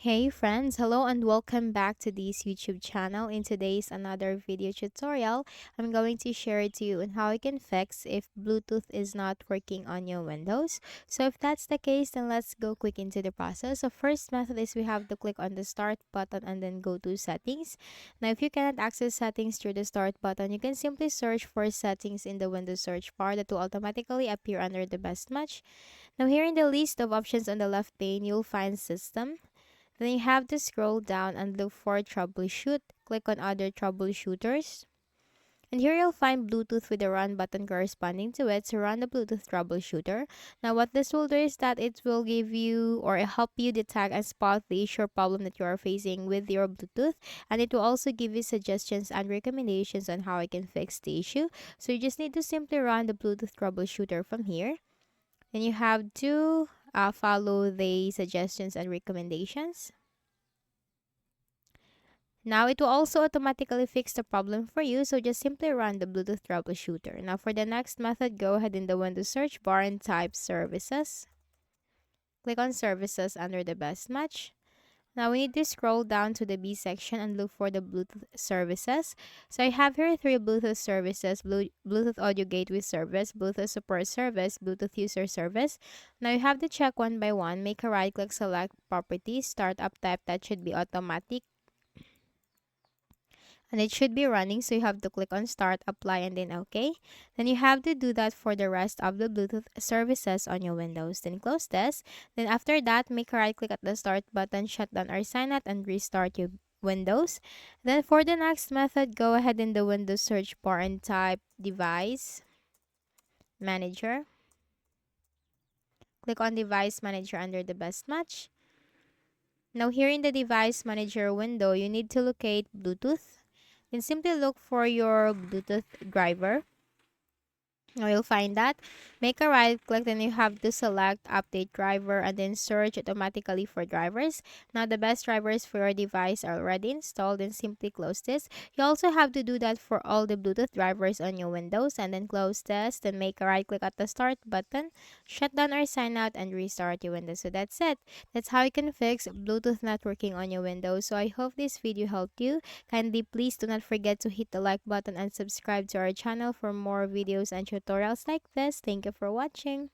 Hey friends, hello and welcome back to this YouTube channel. In today's another video tutorial, I'm going to share to you on how you can fix if Bluetooth is not working on your Windows. So if that's the case, then let's go quick into the process. So first method is we have to click on the start button and then go to settings. Now if you cannot access settings through the start button, you can simply search for settings in the Windows search bar that will automatically appear under the best match. Now here in the list of options on the left pane, you'll find system. Then you have to scroll down and look for troubleshoot. Click on other troubleshooters. And here you'll find Bluetooth with the run button corresponding to it. So run the Bluetooth troubleshooter. Now what this will do is that it will give you or help you detect and spot the issue or problem that you are facing with your Bluetooth. And it will also give you suggestions and recommendations on how I can fix the issue. So you just need to simply run the Bluetooth troubleshooter from here. Then you have to follow the suggestions and recommendations. Now it will also automatically fix the problem for you, so just simply run the Bluetooth troubleshooter. Now for the next method, go ahead in the Windows search bar and type services. Click on services under the best match. Now we need to scroll down to the B section and look for the Bluetooth services. So I have here three Bluetooth services: Bluetooth audio gateway service, Bluetooth support service, Bluetooth user service. Now you have to check one by one. Make a right click, select properties, startup type, that should be automatic. And it should be running, so you have to click on start, apply, and then okay. Then you have to do that for the rest of the Bluetooth services on your Windows. Then close this. Then after that, make a right click at the start button, shut down or sign out, and restart your Windows. Then for the next method, go ahead in the Windows search bar and type device manager. Click on device manager under the best match. Now here in the device manager window, you need to locate Bluetooth. Then simply look for your Bluetooth driver. Now you'll find that. Make a right click, then you have to select update driver and then search automatically for drivers. Now the best drivers for your device are already installed, and simply close this. You also have to do that for all the Bluetooth drivers on your Windows, and then close this. Then make a right click at the start button, shut down or sign out, and restart your Windows. So that's it. That's how you can fix Bluetooth not working on your Windows. So I hope this video helped you. Kindly please do not forget to hit the like button and subscribe to our channel for more videos and tutorials like this. Thank you for watching.